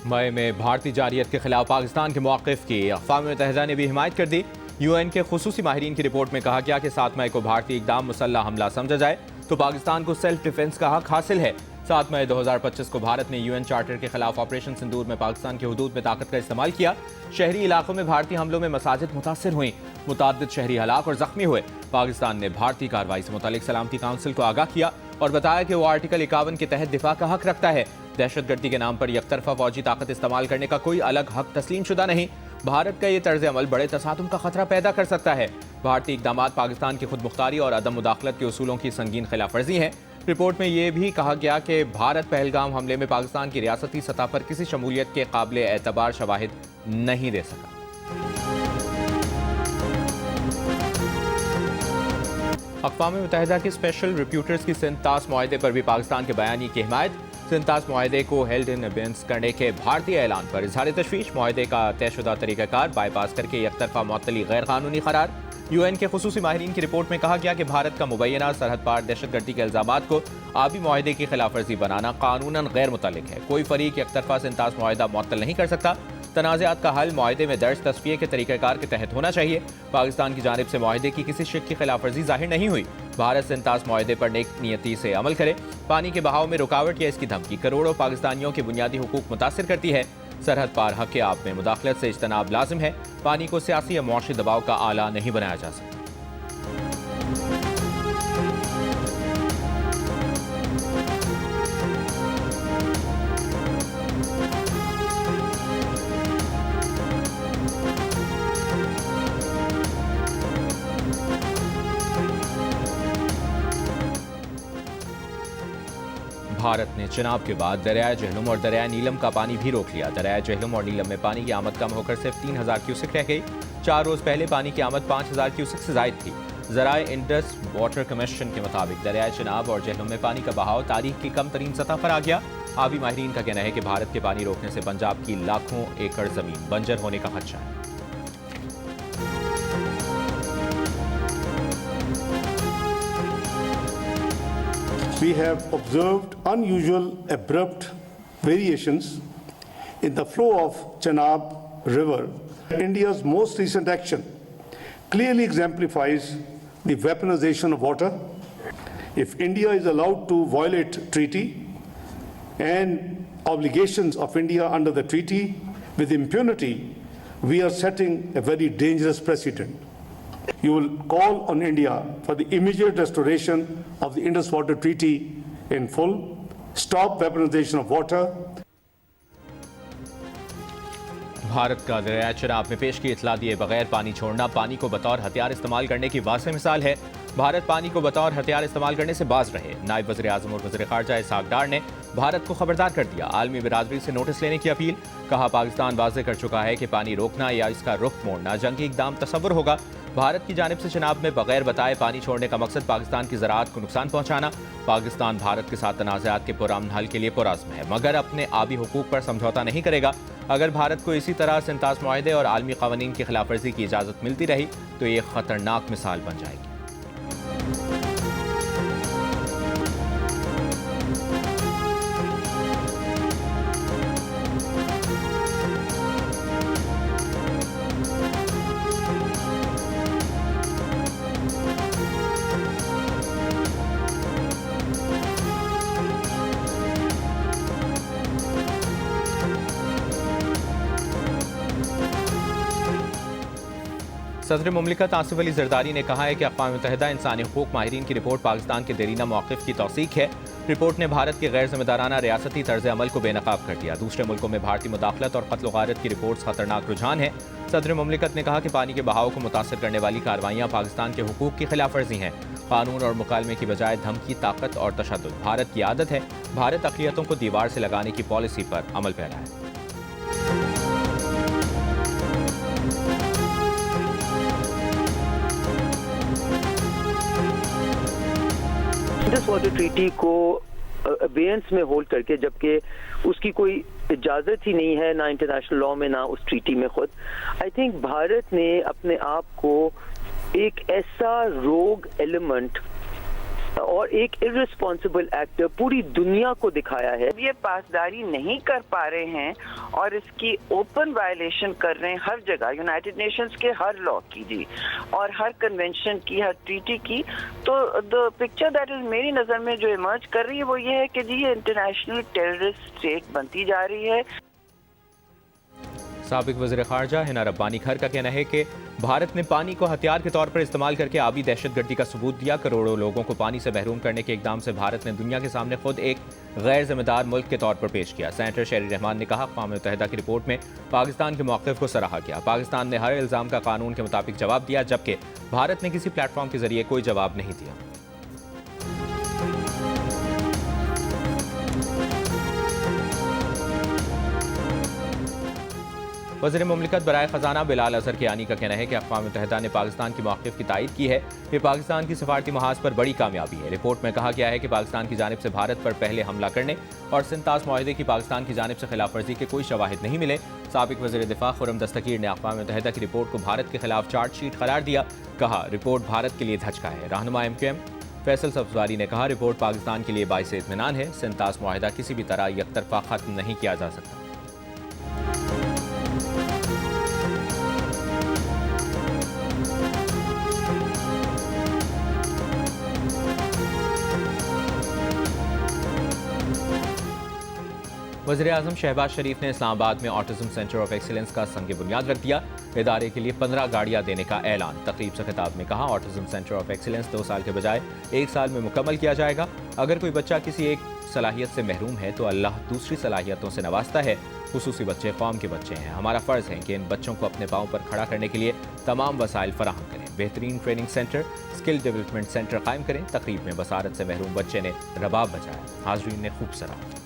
مئی میں بھارتی جارحیت کے خلاف پاکستان کے موقف کی اقوام متحدہ نے بھی حمایت کر دی۔ یو این کے خصوصی ماہرین کی رپورٹ میں کہا گیا کہ 7 مئی کو بھارتی اقدام مسلح حملہ سمجھا جائے تو پاکستان کو سیلف ڈیفنس کا حق حاصل ہے۔ 7 مئی 2025 کو بھارت نے یو این چارٹر کے خلاف آپریشن سندور میں پاکستان کی حدود میں طاقت کا استعمال کیا۔ شہری علاقوں میں بھارتی حملوں میں مساجد متاثر ہوئیں، متعدد شہری ہلاک اور زخمی ہوئے۔ پاکستان نے بھارتی کارروائی سے متعلق سلامتی کونسل کو آگاہ کیا اور بتایا کہ وہ آرٹیکل 51 کے تحت دفاع کا حق رکھتا ہے۔ دہشت گردی کے نام پر یک طرفہ فوجی طاقت استعمال کرنے کا کوئی الگ حق تسلیم شدہ نہیں۔ بھارت کا یہ طرز عمل بڑے تصادم کا خطرہ پیدا کر سکتا ہے۔ بھارتی اقدامات پاکستان کی خود مختاری اور عدم مداخلت کے اصولوں کی سنگین خلاف ورزی ہیں۔ رپورٹ میں یہ بھی کہا گیا کہ بھارت پہلگام حملے میں پاکستان کی ریاستی سطح پر کسی شمولیت کے قابل اعتبار شواہد نہیں دے سکا۔ اقوام متحدہ کے اسپیشل رپورٹرز کی سندھ طاس معاہدے پر بھی پاکستان کے بیانیے کی حمایت۔ سندھ طاس معاہدے کو ہیلڈ ان ابینس کرنے کے بھارتی اعلان پر اظہار تشویش۔ معاہدے کا طے شدہ طریقہ کار بائی پاس کر کے یک طرفہ معطلی غیر قانونی قرار۔ یو این کے خصوصی ماہرین کی رپورٹ میں کہا گیا کہ بھارت کا مبینہ سرحد پار دہشت گردی کے الزامات کو آبی معاہدے کی خلاف ورزی بنانا قانوناً غیر متعلق ہے۔ کوئی فریق یک طرفہ سندھ طاس معاہدہ معطل نہیں کر سکتا۔ تنازعات کا حل معاہدے میں درج تصفیے کے طریقہ کار کے تحت ہونا چاہیے۔ پاکستان کی جانب سے معاہدے کی کسی شق کی خلاف ورزی ظاہر نہیں ہوئی۔ بھارت سندھ طاس معاہدے پر نیک نیتی سے عمل کرے۔ پانی کے بہاؤ میں رکاوٹ یا اس کی دھمکی کروڑوں پاکستانیوں کے بنیادی حقوق متاثر کرتی ہے۔ سرحد پار حق آب میں مداخلت سے اجتناب لازم ہے۔ پانی کو سیاسی یا معاشی دباؤ کا آلہ نہیں بنایا جا سکتا۔ بھارت نے چناب کے بعد دریائے جہلم اور دریائے نیلم کا پانی بھی روک لیا۔ دریائے جہلم اور نیلم میں پانی کی آمد کم ہو کر صرف 3000 کیوسک رہ گئی۔ 4 روز پہلے پانی کی آمد 5000 کیوسک سے زائد تھی۔ ذرائع انڈس واٹر کمیشن کے مطابق دریائے چناب اور جہلم میں پانی کا بہاؤ تاریخ کی کم ترین سطح پر آ گیا۔ آبی ماہرین کا کہنا ہے کہ بھارت کے پانی روکنے سے پنجاب کی لاکھوں ایکڑ زمین بنجر ہونے کا خدشہ ہے۔ We have observed unusual abrupt variations in the flow of Chenab River. India's most recent action clearly exemplifies the weaponization of water. If India is allowed to violate treaty and obligations of India under the treaty with impunity, we are setting a very dangerous precedent. You will call on India for the immediate restoration of the Indus Water Treaty in full, stop weaponization of water. Bharat کا دریائے چناب میں پیش کی اطلاع دیے بغیر پانی چھوڑنا پانی کو بطور ہتھیار استعمال کرنے کی واضح مثال ہے۔ بھارت پانی کو بطور ہتھیار استعمال کرنے سے باز رہے۔ نائب وزیر اعظم اور وزیر خارجہ اسحاق ڈار نے بھارت کو خبردار کر دیا۔ عالمی برادری سے نوٹس لینے کی اپیل۔ کہا پاکستان واضح کر چکا ہے کہ پانی روکنا یا اس کا رخ موڑنا جنگی اقدام تصور ہوگا۔ بھارت کی جانب سے چناب میں بغیر بتائے پانی چھوڑنے کا مقصد پاکستان کی زراعت کو نقصان پہنچانا۔ پاکستان بھارت کے ساتھ تنازعات کے پرامن حل کے لیے پرعزم ہے مگر اپنے آبی حقوق پر سمجھوتا نہیں کرے گا۔ اگر بھارت کو اسی طرح سندھ طاس معاہدے اور عالمی قوانین کی خلاف ورزی کی اجازت ملتی رہی تو یہ خطرناک مثال بن جائے گی۔ صدر مملکت آصف علی زرداری نے کہا ہے کہ اقوام متحدہ انسانی حقوق ماہرین کی رپورٹ پاکستان کے دیرینہ موقف کی توثیق ہے۔ رپورٹ نے بھارت کے غیر ذمہ دارانہ ریاستی طرز عمل کو بے نقاب کر دیا۔ دوسرے ملکوں میں بھارتی مداخلت اور قتل و غارت کی رپورٹس خطرناک رجحان ہے۔ صدر مملکت نے کہا کہ پانی کے بہاؤ کو متاثر کرنے والی کارروائیاں پاکستان کے حقوق کی خلاف ورزی ہیں۔ قانون اور مکالمے کی بجائے دھمکی، طاقت اور تشدد بھارت کی عادت ہے۔ بھارت اقلیتوں کو دیوار سے لگانے کی پالیسی پر عمل پیرا ہے۔ انڈس واٹر ٹریٹی کو ابینس میں ہولڈ کر کے جبکہ اس کی کوئی اجازت ہی نہیں ہے نہ انٹرنیشنل لاء میں نہ اس ٹریٹی میں خود۔ آئی تھنک بھارت نے اپنے آپ کو ایک ایسا روگ ایلیمنٹ اور ایک irresponsible ایکٹ پوری دنیا کو دکھایا ہے. یہ پاسداری نہیں کر پا رہے ہیں اور اس کی اوپن وائلیشن کر رہے ہیں ہر جگہ، یونائٹڈ نیشنز کے ہر لا کی جی اور ہر کنونشن کی، ہر ٹریٹی کی. تو the picture that is میری نظر میں جو ایمرج کر رہی ہے وہ یہ ہے کہ جی یہ انٹرنیشنل ٹیررسٹ اسٹیٹ بنتی جا رہی ہے. سابق وزیر خارجہ حنا ربانی کھر کا کہنا ہے کہ بھارت نے پانی کو ہتھیار کے طور پر استعمال کر کے آبی دہشت گردی کا ثبوت دیا. کروڑوں لوگوں کو پانی سے محروم کرنے کے اقدام سے بھارت نے دنیا کے سامنے خود ایک غیر ذمہ دار ملک کے طور پر پیش کیا. سینیٹر شہری رحمان نے کہا اقوام متحدہ کی رپورٹ میں پاکستان کے موقف کو سراہا کیا. پاکستان نے ہر الزام کا قانون کے مطابق جواب دیا جبکہ بھارت نے کسی پلیٹ فارم کے ذریعے کوئی جواب نہیں دیا. وزیر مملکت برائے خزانہ بلال اظہر کیانی کا کہنا ہے کہ اقوام متحدہ نے پاکستان کے موقف کی تائید کی ہے. یہ پاکستان کی سفارتی محاذ پر بڑی کامیابی ہے. رپورٹ میں کہا گیا ہے کہ پاکستان کی جانب سے بھارت پر پہلے حملہ کرنے اور سنتاس معاہدے کی پاکستان کی جانب سے خلاف ورزی کے کوئی شواہد نہیں ملے. سابق وزیر دفاع خرم دستگیر نے اقوام متحدہ کی رپورٹ کو بھارت کے خلاف چارج شیٹ قرار دیا. کہا رپورٹ بھارت کے لیے دھچکا ہے. رہنما MQM فیصل سبزواری نے کہا رپورٹ پاکستان کے لیے باعث اطمینان ہے. سنتاس معاہدہ کسی بھی طرح یک طرفہ ختم نہیں کیا جا سکتا. وزیر اعظم شہباز شریف نے اسلام آباد میں آٹزم سینٹر آف ایکسیلنس کا سنگ بنیاد رکھ دیا. ادارے کے لیے 15 گاڑیاں دینے کا اعلان. تقریب سے خطاب میں کہا آٹزم سینٹر آف ایکسیلنس 2 سال کے بجائے 1 سال میں مکمل کیا جائے گا. اگر کوئی بچہ کسی ایک صلاحیت سے محروم ہے تو اللہ دوسری صلاحیتوں سے نوازتا ہے. خصوصی بچے قوم کے بچے ہیں. ہمارا فرض ہے کہ ان بچوں کو اپنے پاؤں پر کھڑا کرنے کے لیے تمام وسائل فراہم کریں. بہترین training centre, skill development centre قائم کریں. تقریب میں بصارت سے محروم بچے نے رباب بجایا. حاضرین نے خوب سراہا.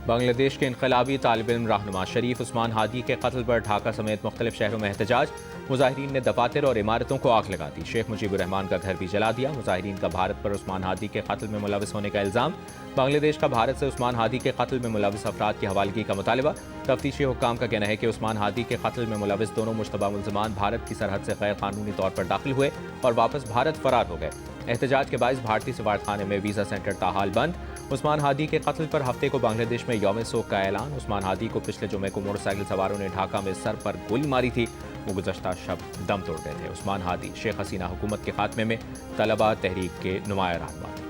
بنگلہ دیش کے انقلابی طالب علم رہنما شریف عثمان ہادی کے قتل پر ڈھاکہ سمیت مختلف شہروں میں احتجاج. مظاہرین نے دفاتر اور عمارتوں کو آگ لگا دی. شیخ مجیب الرحمان کا گھر بھی جلا دیا. مظاہرین کا بھارت پر عثمان ہادی کے قتل میں ملوث ہونے کا الزام. بنگلہ دیش کا بھارت سے عثمان ہادی کے قتل میں ملوث افراد کی حوالگی کا مطالبہ. تفتیشی حکام کا کہنا ہے کہ عثمان ہادی کے قتل میں ملوث دونوں مشتبہ ملزمان بھارت کی سرحد سے غیر قانونی طور پر داخل ہوئے اور واپس بھارت فرار ہو گئے. احتجاج کے باعث بھارتی سفارتخانے میں ویزا سینٹر تاحال بند. عثمان ہادی کے قتل پر ہفتے کو بنگلہ دیش میں یوم سوگ کا اعلان. عثمان ہادی کو پچھلے جمعے کو موٹر سائیکل سواروں نے ڈھاکہ میں سر پر گولی ماری تھی. وہ گزشتہ شب دم توڑ گئے تھے. عثمان ہادی شیخ حسینہ حکومت کے خاتمے میں طلبہ تحریک کے نمایاں رہنما تھے.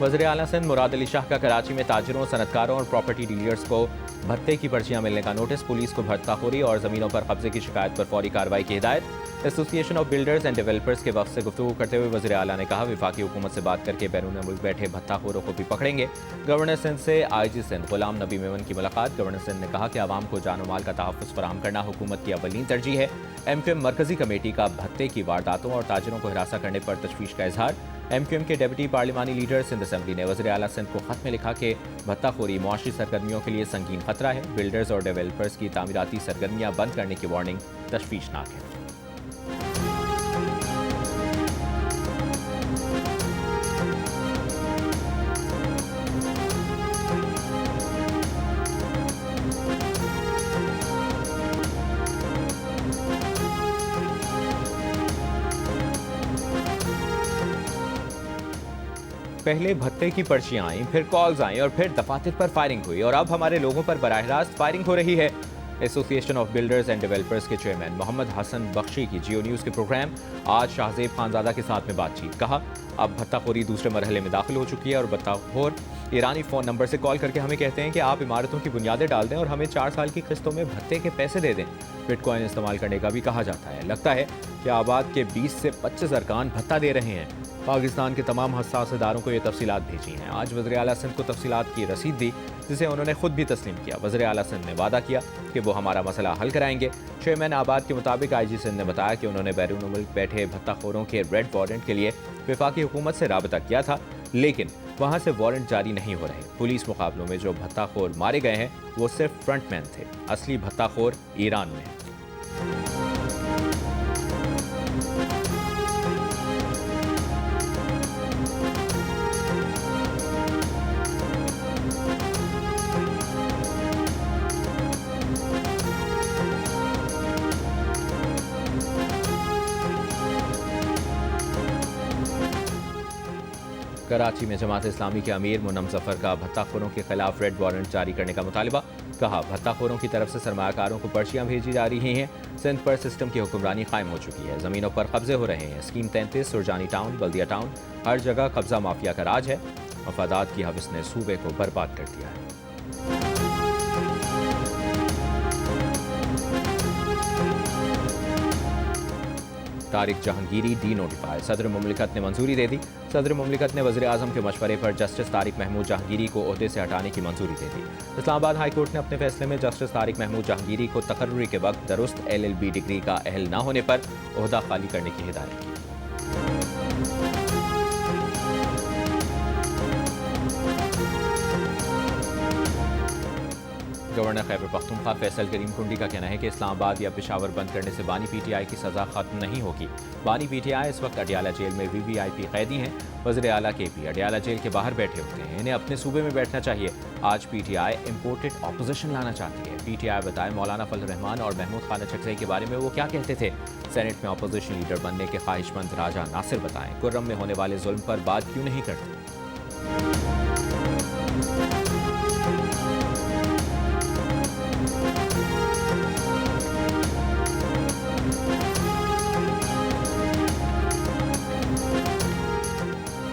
وزیر اعلیٰ سندھ مراد علی شاہ کا کراچی میں تاجروں، صنعتکاروں اور پراپرٹی ڈیلرز کو بھتے کی پرچیاں ملنے کا نوٹس. پولیس کو بھتہ خوری اور زمینوں پر قبضے کی شکایت پر فوری کارروائی کی ہدایت. ایسوسی ایشن آف بلڈرز اینڈ ڈیولپرز کے وفد سے گفتگو کرتے ہوئے وزیر اعلیٰ نے کہا وفاقی حکومت سے بات کر کے بیرون ملک بیٹھے بھتہ خوروں کو بھی پکڑیں گے. گورنر سندھ سے IG سندھ غلام نبی میمن کی ملاقات. گورنر سندھ نے کہا کہ عوام کو جان و مال کا تحفظ فراہم کرنا حکومت کی اولین ترجیح ہے. MQM مرکزی کمیٹی کا بھتے کی وارداتوں اور تاجروں کو ہراساں کرنے پر تشویش کا اظہار. MQM کے ڈیپٹی پارلیمانی لیڈر سندھ اسمبلی نے وزیر اعلیٰ سندھ کو خط میں لکھا کہ بھتہ خوری معاشی سرگرمیوں کے لیے سنگین خطرہ ہے. بلڈرز اور ڈیولپرز کی تعمیراتی سرگرمیاں بند کرنے کی وارننگ تشویشناک ہے. پہلے بھتے کی پرچیاں آئیں، پھر کالز آئیں اور پھر دفاتر پر فائرنگ ہوئی اور اب ہمارے لوگوں پر براہ راست فائرنگ ہو رہی ہے. ایسوسی ایشن آف بلڈرز اینڈ ڈیولپرز کے چیئرمین محمد حسن بخشی کی جیو نیوز کے پروگرام آج شاہزیب خانزادہ کے ساتھ میں بات چیت. کہا اب بھتہ خوری دوسرے مرحلے میں داخل ہو چکی ہے اور بھتہ خور ایرانی فون نمبر سے کال کر کے ہمیں کہتے ہیں کہ آپ عمارتوں کی بنیادیں ڈال دیں اور ہمیں 4 سال کی قسطوں میں بھتے کے پیسے دے دیں. بٹ کوائن استعمال کرنے کا بھی کہا جاتا ہے. لگتا ہے کہ آباد کے 20 سے 25 ارکان بھتہ دے رہے ہیں۔ پاکستان کے تمام حساس اداروں کو یہ تفصیلات بھیجی ہیں۔ آج وزیر اعلیٰ سندھ کو تفصیلات کی رسید دی، جسے انہوں نے خود بھی تسلیم کیا۔ وزیر اعلیٰ سندھ نے وعدہ کیا کہ وہ ہمارا مسئلہ حل کرائیں گے۔ چیئرمین آباد کے مطابق آئی جی سندھ نے بتایا کہ انہوں نے بیرون ملک بیٹھے بھتہ خوروں کے ریڈ وارنٹ کے لیے وفاقی حکومت سے رابطہ کیا تھا، لیکن وہاں سے وارنٹ جاری نہیں ہو رہے۔ پولیس مقابلوں میں جو بھتہ خور مارے گئے ہیں وہ صرف فرنٹ مین تھے، اصلی بھتہ خور ایران میں ہیں۔ کراچی میں جماعت اسلامی کے امیر منم ظفر کا بھتہ خوروں کے خلاف ریڈ وارنٹ جاری کرنے کا مطالبہ۔ کہا بھتہ خوروں کی طرف سے سرمایہ کاروں کو پرچیاں بھیجی جا رہی ہیں۔ سندھ پر سسٹم کی حکمرانی قائم ہو چکی ہے، زمینوں پر قبضے ہو رہے ہیں۔ اسکیم 33 سرجانی ٹاؤن، بلدیہ ٹاؤن، ہر جگہ قبضہ مافیا کا راج ہے۔ مفادات کی ہوس نے صوبے کو برباد کر دیا ہے۔ طارق جہانگیری ڈی نوٹیفائی، صدر مملکت نے منظوری دے دی۔ صدر مملکت نے وزیر اعظم کے مشورے پر جسٹس طارق محمود جہانگیری کو عہدے سے ہٹانے کی منظوری دے دی۔ اسلام آباد ہائی کورٹ نے اپنے فیصلے میں جسٹس طارق محمود جہانگیری کو تقرری کے وقت درست LLB ڈگری کا اہل نہ ہونے پر عہدہ خالی کرنے کی ہدایت کی۔ گورنر خیبر پختونخوا فیصل کریم کنڈی کا کہنا ہے کہ اسلام آباد یا پشاور بند کرنے سے بانی PTI کی سزا ختم نہیں ہوگی۔ بانی PTI اس وقت اڈیالہ جیل میں VVIP قیدی ہیں۔ وزیر اعلیٰ KP اڈیالہ جیل کے باہر بیٹھے ہوتے ہیں، انہیں اپنے صوبے میں بیٹھنا چاہیے۔ آج PTI امپورٹڈ اپوزیشن لانا چاہتی ہے۔ PTI بتائے مولانا فضل الرحمان اور محمود خان اچکزئی کے بارے میں وہ کیا کہتے تھے۔ سینٹ میں اپوزیشن لیڈر بننے کے خواہش مند راجہ ناصر بتائیں کرم میں ہونے والے ظلم پر بات کیوں نہیں کرتے۔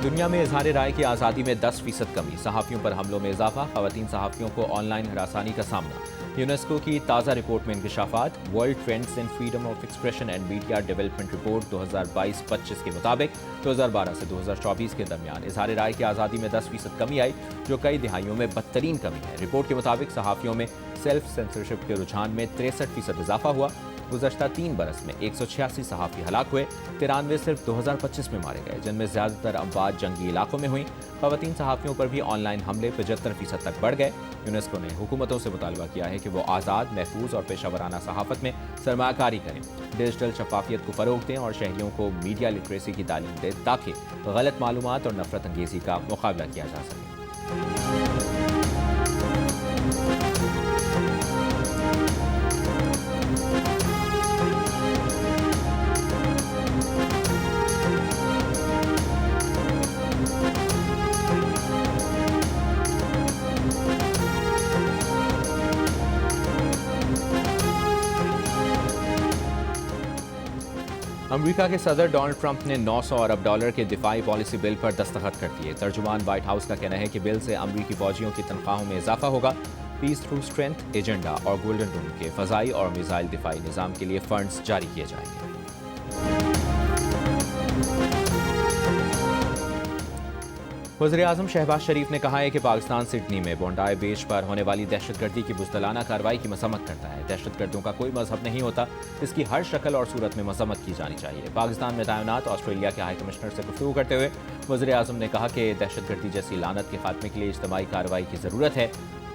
دنیا میں اظہار رائے کی آزادی میں 10% کمی، صحافیوں پر حملوں میں اضافہ، خواتین صحافیوں کو آن لائن ہراسانی کا سامنا۔ یونیسکو کی تازہ رپورٹ میں انکشافات، World Trends in Freedom of Expression and Media Development Report 2022-25 کے مطابق 2012 سے 2024 کے درمیان اظہار رائے کی آزادی میں 10% کمی آئی، جو کئی دہائیوں میں بدترین کمی ہے۔ رپورٹ کے مطابق صحافیوں میں سیلف سینسرشپ کے رجحان میں 63% اضافہ ہوا۔ گزشتہ 3 برس میں 186 صحافی ہلاک ہوئے، 93 صرف 2025 میں مارے گئے، جن میں زیادہ تر اموات جنگی علاقوں میں ہوئیں۔ خواتین صحافیوں پر بھی آن لائن حملے 75% تک بڑھ گئے۔ یونیسکو نے حکومتوں سے مطالبہ کیا ہے کہ وہ آزاد، محفوظ اور پیشہ ورانہ صحافت میں سرمایہ کاری کریں، ڈیجیٹل شفافیت کو فروغ دیں اور شہریوں کو میڈیا لٹریسی کی تعلیم دیں تاکہ غلط معلومات اور نفرت انگیزی کا مقابلہ کیا جا سکے۔ امریکہ کے صدر ڈونلڈ ٹرمپ نے $900 ارب کے دفاعی پالیسی بل پر دستخط کر دیے۔ ترجمان وائٹ ہاؤس کا کہنا ہے کہ بل سے امریکی فوجیوں کی تنخواہوں میں اضافہ ہوگا۔ پیس تھرو اسٹرینتھ ایجنڈا اور گولڈن روم کے فضائی اور میزائل دفاعی نظام کے لیے فنڈز جاری کیے جائیں گے۔ وزیر اعظم شہباز شریف نے کہا ہے کہ پاکستان سڈنی میں بونڈائی بیچ پر ہونے والی دہشت گردی کی بزدلانہ کارروائی کی مذمت کرتا ہے۔ دہشت گردوں کا کوئی مذہب نہیں ہوتا، اس کی ہر شکل اور صورت میں مذمت کی جانی چاہیے۔ پاکستان میں تعینات آسٹریلیا کے ہائی کمشنر سے گفتگو کرتے ہوئے وزیر اعظم نے کہا کہ دہشت گردی جیسی لعنت کے خاتمے کے لیے اجتماعی کارروائی کی ضرورت ہے۔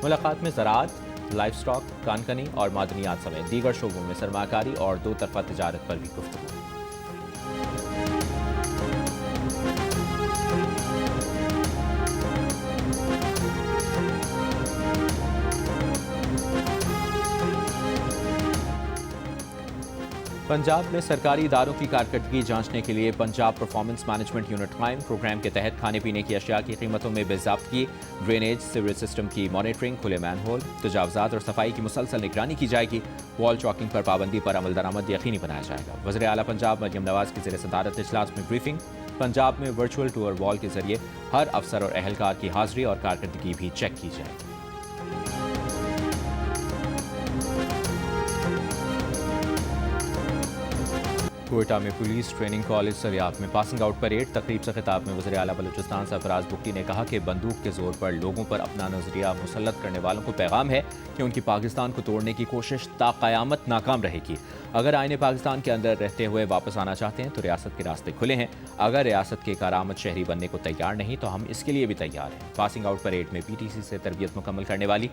ملاقات میں زراعت، لائف سٹاک، کانکنی اور معدنیات سمیت دیگر شعبوں میں سرمایہ کاری اور 2 طرفہ تجارت پر بھی گفتگو۔ پنجاب میں سرکاری اداروں کی کارکردگی جانچنے کے لیے پنجاب پرفارمنس مینجمنٹ یونٹ قائم۔ پروگرام کے تحت کھانے پینے کی اشیاء کی قیمتوں میں بے ضابطگی، ڈرینیج، سیوریج سسٹم کی مانیٹرنگ، کھلے مین ہول، تجاوزات اور صفائی کی مسلسل نگرانی کی جائے گی۔ وال چاکنگ پر پابندی پر عمل درآمد یقینی بنایا جائے گا۔ وزیر اعلیٰ پنجاب مریم نواز کی زیر صدارت اجلاس میں بریفنگ۔ پنجاب میں ورچوئل ٹور وال کے ذریعے ہر افسر اور اہلکار کی حاضری اور کارکردگی بھی چیک کی جائے گی۔ کوئٹہ میں پولیس ٹریننگ کالج سریاب میں پاسنگ آؤٹ پریڈ تقریب سے خطاب میں وزیر اعلیٰ بلوچستان سرفراز بگٹی نے کہا کہ بندوق کے زور پر لوگوں پر اپنا نظریہ مسلط کرنے والوں کو پیغام ہے کہ ان کی پاکستان کو توڑنے کی کوشش تا قیامت ناکام رہے گی۔ اگر آئین پاکستان کے اندر رہتے ہوئے واپس آنا چاہتے ہیں تو ریاست کے راستے کھلے ہیں، اگر ریاست کے کارآمد شہری بننے کو تیار نہیں تو ہم اس کے لیے بھی تیار ہیں۔ پاسنگ آؤٹ پریڈ میں پی ٹی سی سے تربیت مکمل کرنے والی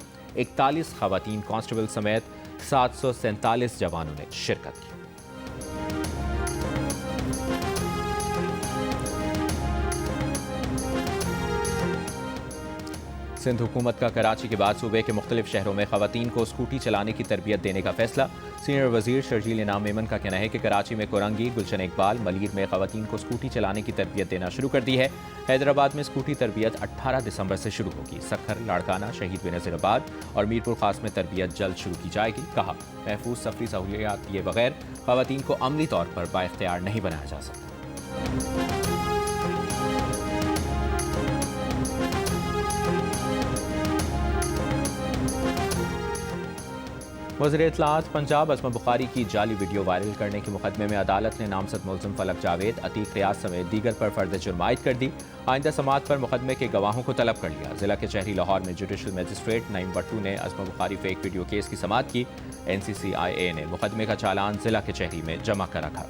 41 خواتین کانسٹیبل سمیت 747 جوانوں نے شرکت کی۔ سندھ حکومت کا کراچی کے بعد صوبے کے مختلف شہروں میں خواتین کو اسکوٹی چلانے کی تربیت دینے کا فیصلہ۔ سینئر وزیر شرجیل انعام میمن کا کہنا ہے کہ کراچی میں کورنگی، گلشن اقبال، ملیر میں خواتین کو اسکوٹی چلانے کی تربیت دینا شروع کر دی ہے۔ حیدرآباد میں اسکوٹی تربیت 18 دسمبر سے شروع ہوگی۔ سکھر، لاڑکانہ، شہید بنظیر آباد اور میرپور خاص میں تربیت جلد شروع کی جائے گی۔ کہا، محفوظ سفری سہولیات دیے بغیر خواتین کو عملی طور پر بااختیار نہیں بنایا جا سکتا۔ وزیر اطلاعات پنجاب اسما بخاری کی جعلی ویڈیو وائرل کرنے کے مقدمے میں عدالت نے نامزد ملزم فلک جاوید، عتیق ریاض سمیت دیگر پر فرد جرم عائد کر دی۔ آئندہ سماعت پر مقدمے کے گواہوں کو طلب کر لیا۔ ضلع کے شہری لاہور میں جوڈیشل میجسٹریٹ نعیم بٹو نے اسما بخاری فیک ویڈیو کیس کی سماعت کی۔ NCCIA نے مقدمے کا چالان ضلع کے شہری میں جمع کر رکھا۔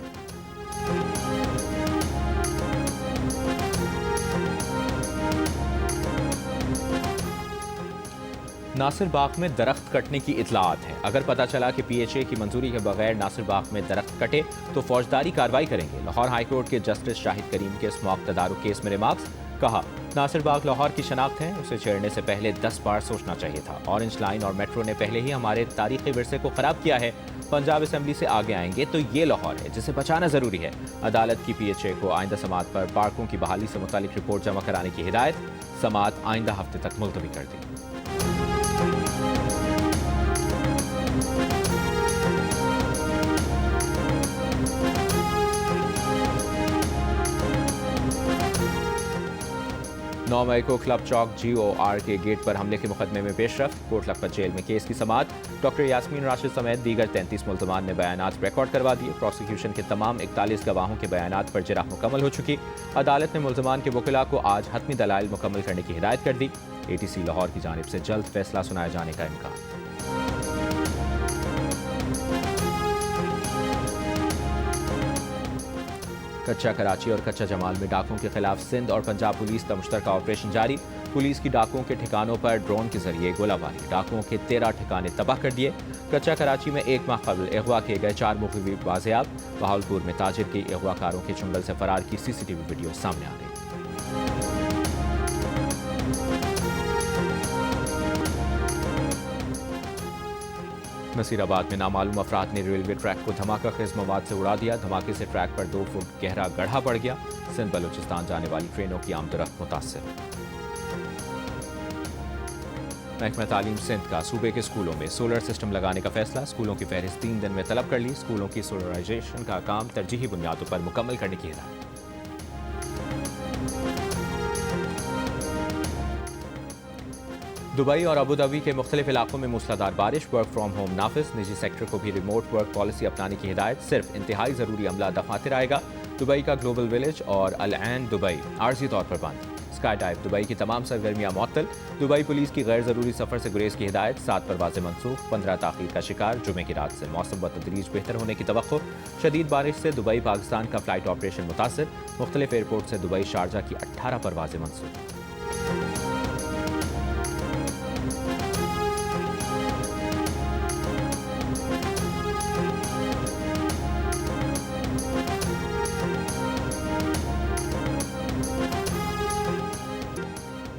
ناصر باغ میں درخت کٹنے کی اطلاعات ہیں۔ اگر پتہ چلا کہ PHA کی منظوری کے بغیر ناصر باغ میں درخت کٹے تو فوجداری کارروائی کریں گے۔ لاہور ہائی کورٹ کے جسٹس شاہد کریم کے اسموک تدارک کیس میں ریمارکس۔ کہا، ناصر باغ لاہور کی شناخت ہے، اسے چھیڑنے سے پہلے 10 بار سوچنا چاہیے تھا۔ اورنج لائن اور میٹرو نے پہلے ہی ہمارے تاریخی ورثے کو خراب کیا ہے۔ پنجاب اسمبلی سے آگے آئیں گے تو یہ لاہور ہے جسے بچانا ضروری ہے۔ عدالت کی PHA کو آئندہ سماعت پر پارکوں کی بحالی سے متعلق رپورٹ جمع کرانے کی ہدایت۔ سماعت آئندہ ہفتے تک ملتوی کر دی۔ نو مئی کو کلب چوک GOR کے گیٹ پر حملے کے مقدمے میں پیش رفت۔ کوٹ لکھپت جیل میں کیس کی سماعت۔ ڈاکٹر یاسمین راشد سمیت دیگر 33 ملزمان نے بیانات ریکارڈ کروا دیے۔ پروسیکیوشن کے تمام 41 گواہوں کے بیانات پر جرح مکمل ہو چکی۔ عدالت نے ملزمان کے وکلاء کو آج حتمی دلائل مکمل کرنے کی ہدایت کر دی۔ ATC لاہور کی جانب سے جلد فیصلہ سنائے جانے کا امکان۔ کچا کراچی اور کچا جمال میں ڈاکوں کے خلاف سندھ اور پنجاب پولیس کا مشترکہ آپریشن جاری۔ پولیس کی ڈاکوں کے ٹھکانوں پر ڈرون کے ذریعے گولہ باری۔ ڈاکوں کے 13 ٹھکانے تباہ کر دیے۔ کچا کراچی میں 1 ماہ قبل اغوا کیے گئے 4 مغوی بازیاب۔ بہاولپور میں تاجر کی اغوا کاروں کے چنگل سے فرار کی CCTV ویڈیو سامنے آ گئی۔ نصیر آباد میں نامعلوم افراد نے ریلوے ٹریک کو دھماکہ خیز مواد سے اڑا دیا۔ دھماکے سے ٹریک پر 2 فٹ گہرا گڑھا پڑ گیا۔ سندھ بلوچستان جانے والی ٹرینوں کی آمد و رفت متاثر۔ محکمہ تعلیم سندھ کا صوبے کے اسکولوں میں سولر سسٹم لگانے کا فیصلہ۔ اسکولوں کی فہرست 3 دن میں طلب کر لی۔ اسکولوں کی سولرائزیشن کا کام ترجیحی بنیادوں پر مکمل کرنے کی ہدایت۔ دبئی اور ابوظہبی کے مختلف علاقوں میں موسلادھار بارش۔ ورک فرام ہوم نافذ۔ نجی سیکٹر کو بھی ریموٹ ورک پالیسی اپنانے کی ہدایت۔ صرف انتہائی ضروری عملہ دفاتر آئے گا۔ دبئی کا گلوبل ولیج اور العین دبئی عارضی طور پر بند۔ اسکائی ڈائیو دبئی کی تمام سرگرمیاں معطل۔ دبئی پولیس کی غیر ضروری سفر سے گریز کی ہدایت۔ 7 پروازیں منسوخ، 15 تاخیر کا شکار۔ جمعے کی رات سے موسم بتدریج بہتر ہونے کی توقع۔ شدید بارش سے دبئی پاکستان کا فلائٹ آپریشن متاثر۔ مختلف ایئرپورٹ سے دبئی شارجہ کی 18 پروازیں منسوخ۔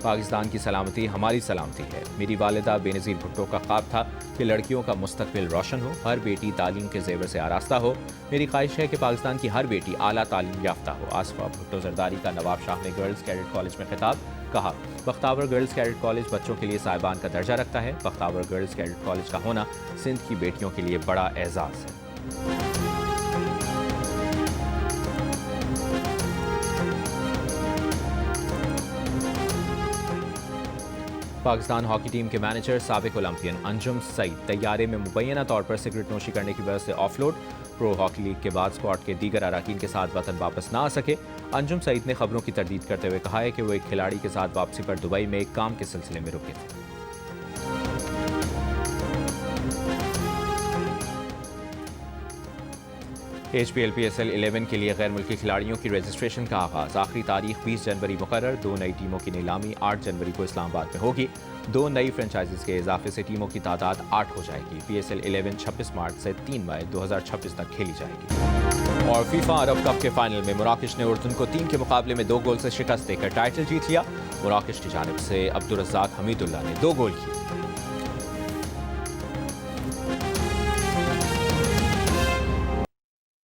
پاکستان کی سلامتی ہماری سلامتی ہے۔ میری والدہ بے نظیر بھٹو کا خواب تھا کہ لڑکیوں کا مستقبل روشن ہو، ہر بیٹی تعلیم کے زیور سے آراستہ ہو۔ میری خواہش ہے کہ پاکستان کی ہر بیٹی اعلیٰ تعلیم یافتہ ہو۔ آصفہ بھٹو زرداری کا نواب شاہ میں گرلز کیڈٹ کالج میں خطاب۔ کہا، بختاور گرلز کیڈٹ کالج بچوں کے لیے صاحبان کا درجہ رکھتا ہے۔ بختاور گرلز کیڈٹ کالج کا ہونا سندھ کی بیٹیوں کے لیے بڑا اعزاز ہے۔ پاکستان ہاکی ٹیم کے مینیجر سابق اولمپئن انجم سعید طیارے میں مبینہ طور پر سگریٹ نوشی کرنے کی وجہ سے offload. Pro hockey league کے بعد اسکواڈ کے دیگر اراکین کے ساتھ وطن واپس نہ آ سکے. انجم سعید نے خبروں کی تردید کرتے ہوئے کہا ہے کہ وہ ایک کھلاڑی کے ساتھ واپسی پر دبئی میں ایک کام کے سلسلے میں رکے تھے. HPL-PSL 11 کے لیے غیر ملکی کھلاڑیوں کی رجسٹریشن کا آغاز. آخری تاریخ 20 جنوری مقرر. 2 نئی ٹیموں کی نیلامی 8 جنوری کو اسلام آباد میں ہوگی. 2 نئی فرنچائزز کے اضافے سے ٹیموں کی تعداد 8 ہو جائے گی. PSL 11 26 مارچ سے 3 مئی 2026 تک کھیلی جائے گی. اور فیفا عرب کپ کے فائنل میں مراکش نے اردن کو 3 کے مقابلے میں 2 گول سے شکست دے کر ٹائٹل جیت لیا. مراکش کی جانب سے عبدالرزاق حمید اللہ نے 2 گول کیے.